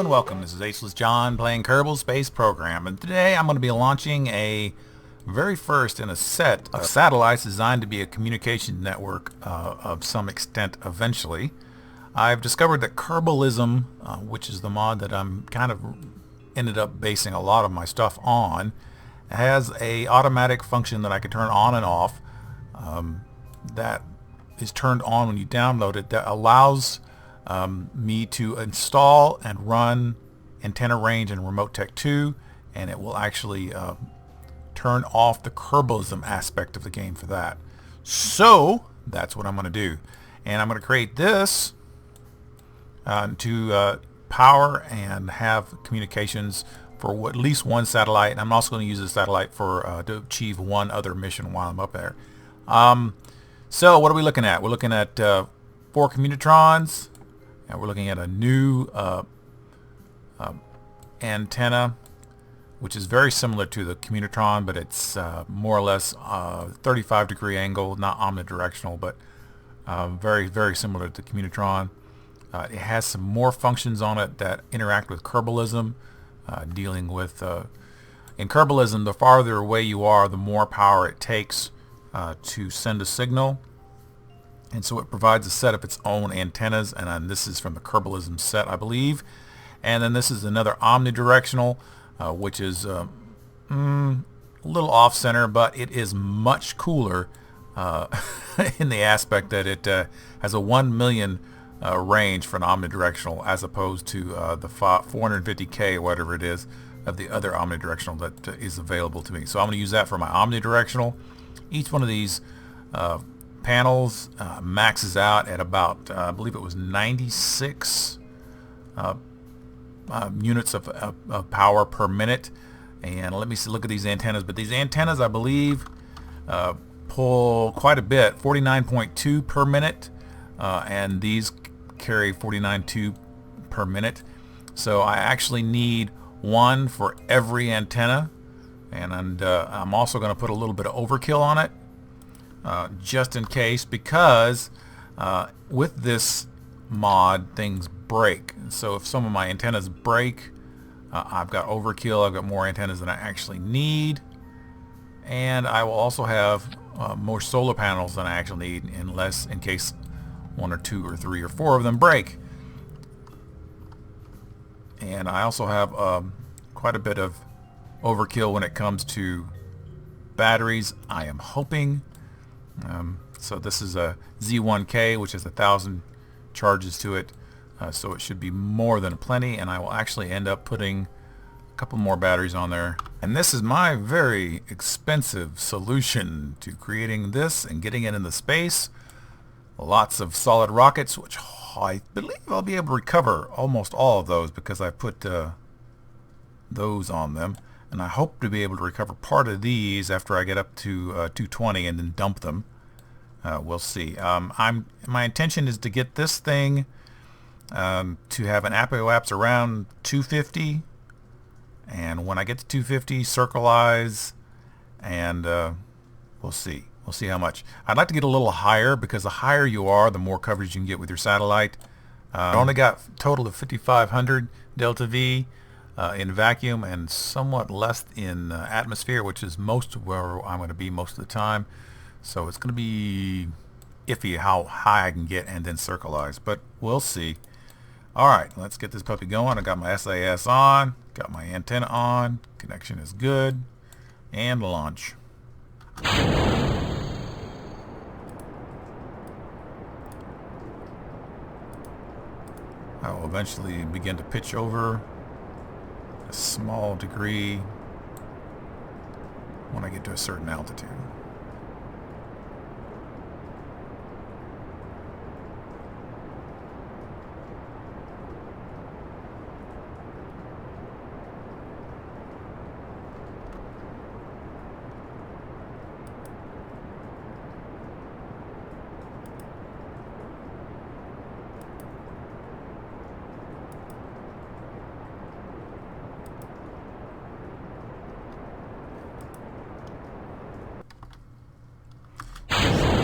and welcome. This is HLessJon playing Kerbal Space Program, and today I'm going to be launching a very first in a set of satellites designed to be a communication network of some extent eventually. I've discovered that Kerbalism, which is the mod that I'm kind of ended up basing a lot of my stuff on, has a automatic function that I can turn on and off that is turned on when you download it, that allows me to install and run AntennaRange and RemoteTech 2, and it will actually turn off the Kerbalism aspect of the game for that. So that's what I'm going to do, and I'm going to create this to power and have communications for at least one satellite, and I'm also going to use this satellite for to achieve one other mission while I'm up there. So what are we looking at? We're looking at 4 Communitrons, and we're looking at a new antenna, which is very similar to the Communitron, but it's more or less 35-degree angle, not omnidirectional, but very, very similar to the Communitron. It has some more functions on it that interact with Kerbalism, dealing with in Kerbalism, the farther away you are, the more power it takes to send a signal, and so it provides a set of its own antennas, and this is from the Kerbalism set, I believe. And then this is another omnidirectional, which is a little off-center, but it is much cooler in the aspect that it has a 1 million range for an omnidirectional, as opposed to the 450K or whatever it is of the other omnidirectional that is available to me. So I'm going to use that for my omnidirectional. Each one of these panels maxes out at about, I believe it was 96 units of power per minute. And let me look at these antennas. But these antennas, I believe, pull quite a bit, 49.2 per minute, and these carry 49.2 per minute. So I actually need one for every antenna, and I'm also going to put a little bit of overkill on it, just in case, because with this mod things break. So if some of my antennas break, I've got overkill. I've got more antennas than I actually need, and I will also have more solar panels than I actually need, in case 1 or 2 or 3 or 4 of them break. And I also have quite a bit of overkill when it comes to batteries, I am hoping. So this is a Z1K, which has 1,000 charges to it, so it should be more than plenty, and I will actually end up putting a couple more batteries on there. And this is my very expensive solution to creating this and getting it into space. Lots of solid rockets, which I believe I'll be able to recover almost all of those because I put those on them, and I hope to be able to recover part of these after I get up to 220 and then dump them. We'll see. My intention is to get this thing to have an apoapse around 250, and when I get to 250, circle eyes, and we'll see. We'll see how much. I'd like to get a little higher, because the higher you are, the more coverage you can get with your satellite. I only got a total of 5,500 delta V in vacuum, and somewhat less in atmosphere, which is most of where I'm going to be most of the time. So it's going to be iffy how high I can get and then circle eyes, but we'll see. Alright, let's get this puppy going. I got my SAS on, got my antenna on, connection is good, and launch. I will eventually begin to pitch over a small degree when I get to a certain altitude.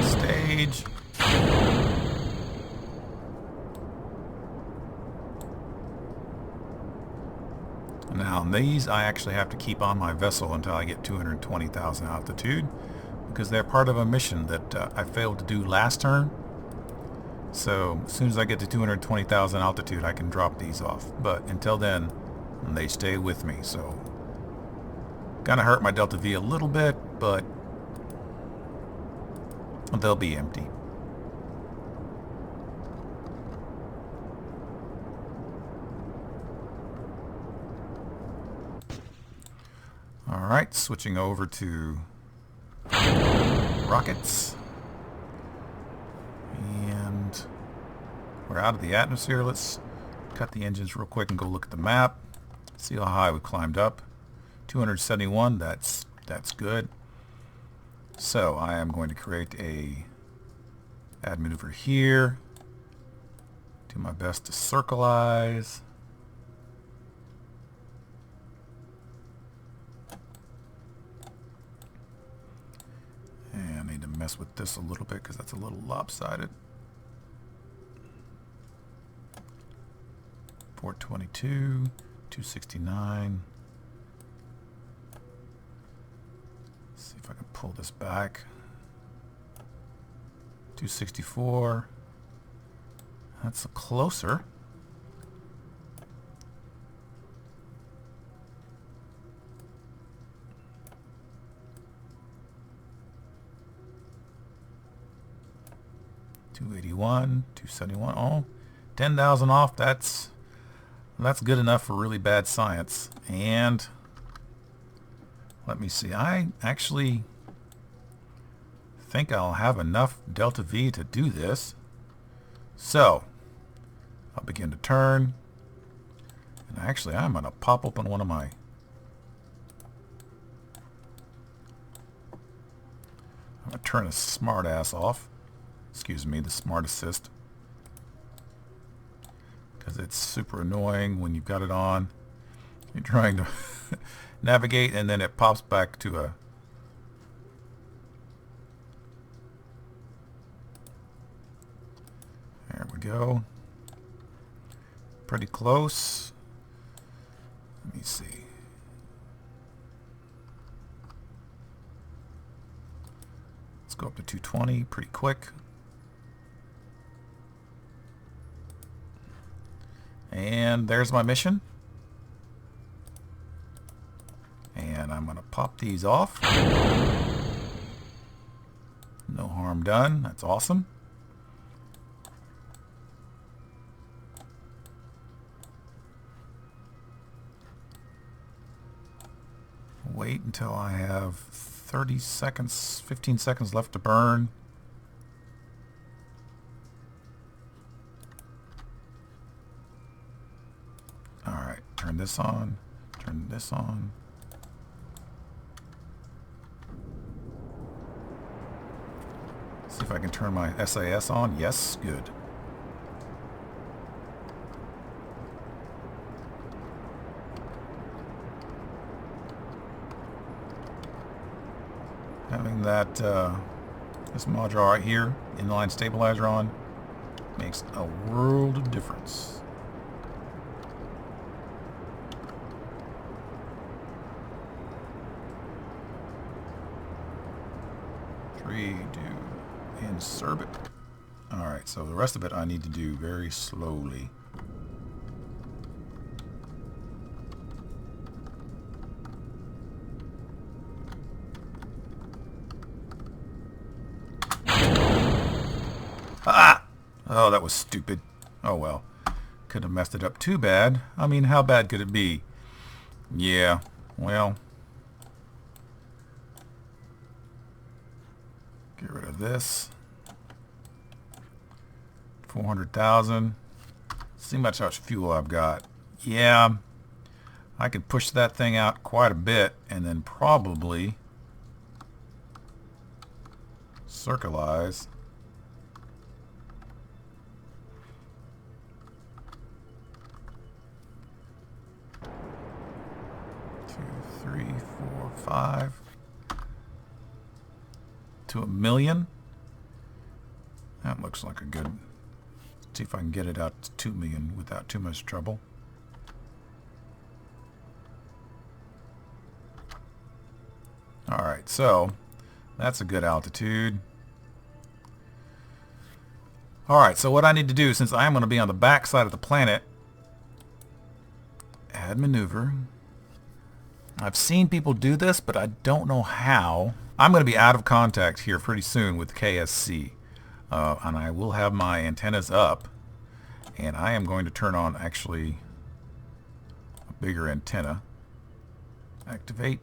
Stage. Now these I actually have to keep on my vessel until I get 220,000 altitude, because they're part of a mission that I failed to do last turn. So as soon as I get to 220,000 altitude, I can drop these off. But until then, they stay with me. So gonna hurt my Delta V a little bit, but they'll be empty. Alright, switching over to rockets. And we're out of the atmosphere. Let's cut the engines real quick and go look at the map. See how high we climbed up. 271, that's good. So I am going to create a add maneuver here. Do my best to circleize. And I need to mess with this a little bit because that's a little lopsided. 422, 269. See if I can pull this back. 264. That's closer. $281, $271. Oh, 10,000 off. That's good enough for really bad science. And let me see. I actually think I'll have enough Delta V to do this. So I'll begin to turn. And actually, I'm going to pop open one of my... I'm going to turn a smart ass off. Excuse me, the smart assist. Because it's super annoying when you've got it on. You're trying to navigate and then it pops back to a... There we go. Pretty close. Let me see. Let's go up to 220 pretty quick. And there's my mission. And I'm going to pop these off. No harm done. That's awesome. Wait until I have 30 seconds, 15 seconds left to burn. Alright, turn this on, turn this on. See if I can turn my SAS on. Yes, good. Having that this module right here, inline stabilizer on, makes a world of difference. Do insert it. Alright, so the rest of it I need to do very slowly. Ah! Oh, that was stupid. Oh well. Could have messed it up too bad. I mean, how bad could it be? Yeah, well. Get rid of this. 400,000. See how much fuel I've got. Yeah, I could push that thing out quite a bit and then probably circleize. 2, 3, 4, 5. To 1 million. That looks like a good... Let's see if I can get it out to 2 million without too much trouble. Alright, so that's a good altitude. Alright, so what I need to do, since I am going to be on the back side of the planet, add maneuver. I've seen people do this, but I don't know how. I'm going to be out of contact here pretty soon with KSC. And I will have my antennas up. And I am going to turn on actually a bigger antenna. Activate.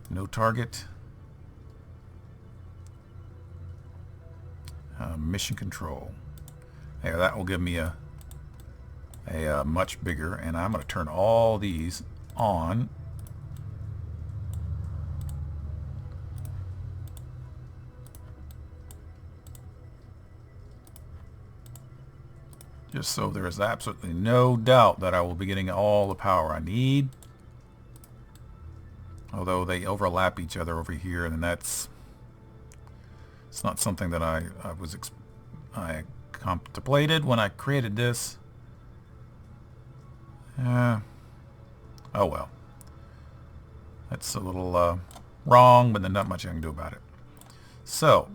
No target. Mission control. There, that will give me a much bigger, and I'm going to turn all these on. Just so there is absolutely no doubt that I will be getting all the power I need. Although they overlap each other over here, and it's not something that I contemplated when I created this. Oh well. That's a little wrong, but then not much I can do about it. So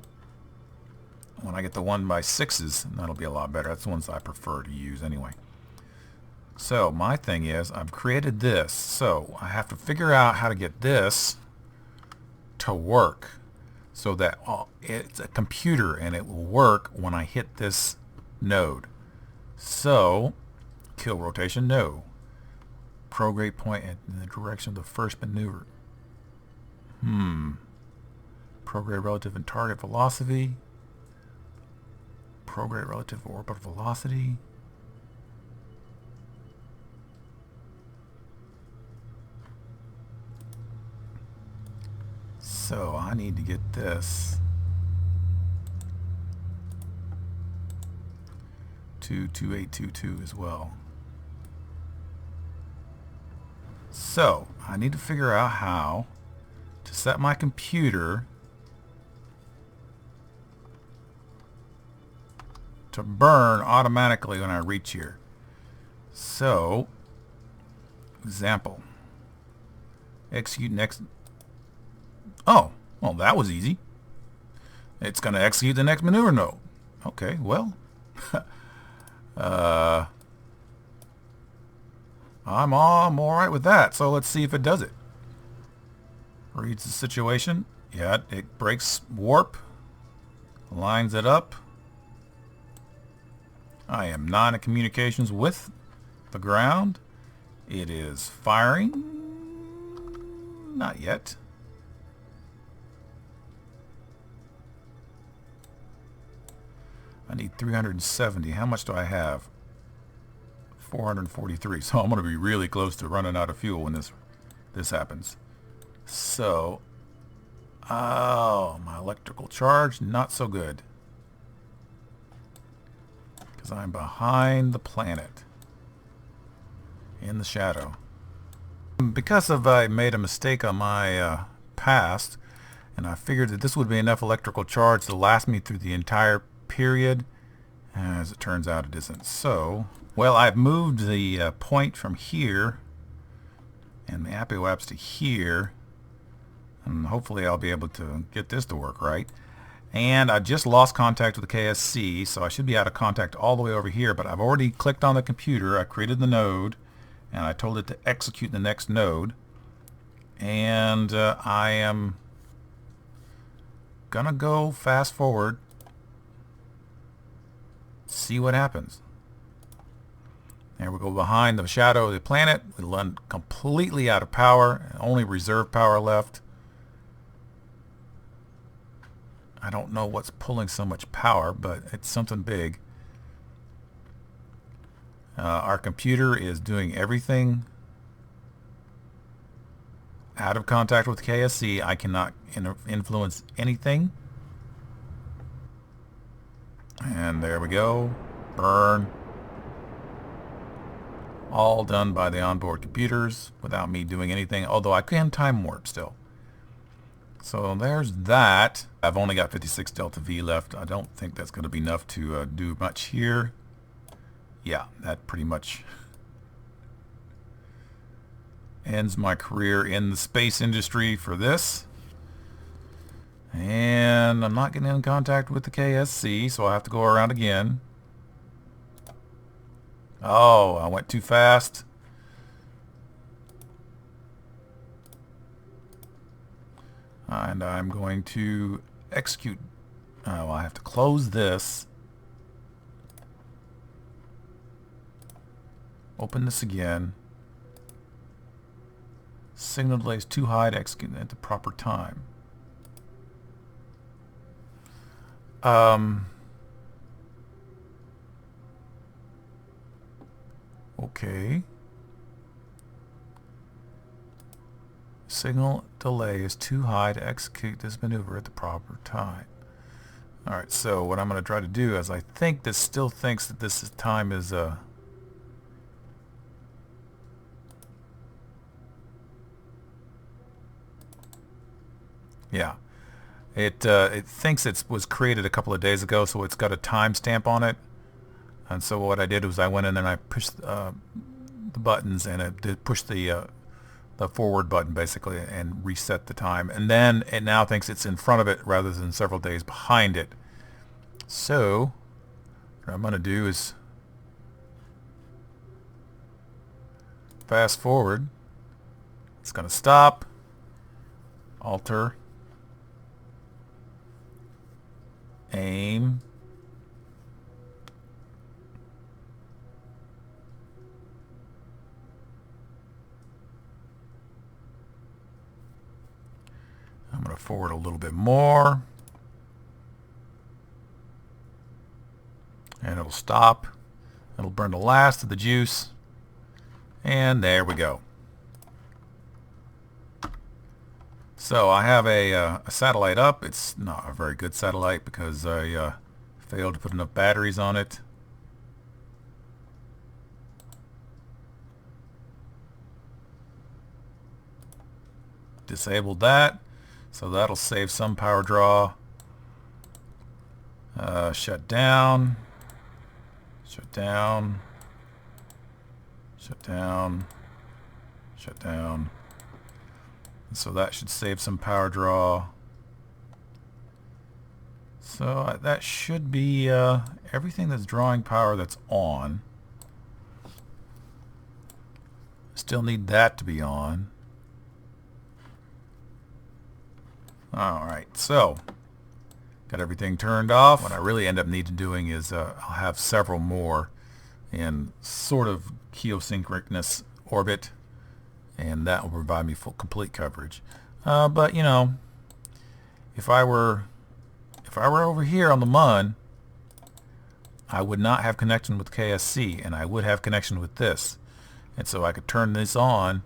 when I get the 1x6s, that'll be a lot better. That's the ones I prefer to use anyway. So my thing is, I've created this, so I have to figure out how to get this to work so that it's a computer and it will work when I hit this node. So kill rotation, no. Prograde point in the direction of the first maneuver. Prograde relative and target velocity. Prograde relative orbital velocity. So I need to get this to 2822 as well. So I need to figure out how to set my computer to burn automatically when I reach here. So, example, execute next. Oh, well, that was easy. It's going to execute the next maneuver node. Okay, well, I'm all right with that. So let's see if it does it. Reads the situation. Yeah, it breaks warp, lines it up. I am not in communications with the ground. It is firing. Not yet. I need 370. How much do I have? 443. So I'm going to be really close to running out of fuel when this happens. So, oh, my electrical charge, not so good. Because I'm behind the planet. In the shadow. Because I made a mistake on my past, and I figured that this would be enough electrical charge to last me through the entire period. As it turns out, it isn't. So, well, I've moved the point from here and the apoapse to here, and hopefully I'll be able to get this to work right. And I just lost contact with the KSC, so I should be out of contact all the way over here, but I've already clicked on the computer. I created the node, and I told it to execute the next node. And I am gonna go fast forward, see what happens. There we go, behind the shadow of the planet. We run completely out of power, only reserve power left. I don't know what's pulling so much power, but it's something big. Our computer is doing everything out of contact with KSC. I cannot influence anything. And there we go. Burn. All done by the onboard computers without me doing anything, although I can time warp still. So there's that. I've only got 56 delta V left. I don't think that's going to be enough to do much here. Yeah, that pretty much ends my career in the space industry for this. And I'm not getting in contact with the KSC, so I'll have to go around again. Oh, I went too fast. And I'm going to execute. Oh, I have to close this. Open this again. Signal delay is too high to execute at the proper time. Okay. Signal delay is too high to execute this maneuver at the proper time. Alright, so what I'm going to try to do is I think this still thinks that this time is yeah. It thinks it was created a couple of days ago, so it's got a timestamp on it. And so what I did was I went in and I pushed the buttons, and it did push the forward button basically and reset the time. And then it now thinks it's in front of it rather than several days behind it. So what I'm going to do is fast forward. It's going to stop, alter, aim, I'm going to forward a little bit more, and it'll stop. It'll burn the last of the juice, and there we go. So I have a satellite up. It's not a very good satellite because I failed to put enough batteries on it. Disabled that, so that'll save some power draw. Shut down, shut down, shut down, shut down. So that should save some power draw. So that should be everything that's drawing power that's on. Still need that to be on. Alright, so got everything turned off. What I really end up needing doing is I'll have several more in sort of geosynchronous orbit, and that will provide me full complete coverage. But you know, if I were over here on the MUN, I would not have connection with KSC, and I would have connection with this, and so I could turn this on,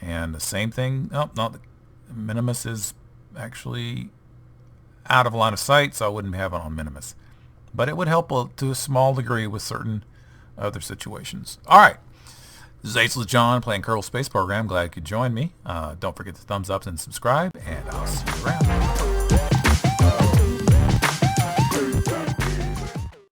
and the same thing. Oh, no, the Minimus is actually out of line of sight, so I wouldn't have it on Minimus, but it would help to a small degree with certain other situations. All right. This is HLessJon playing Kerbal Space Program. Glad you could join me. Don't forget to thumbs up and subscribe, and I'll see you around.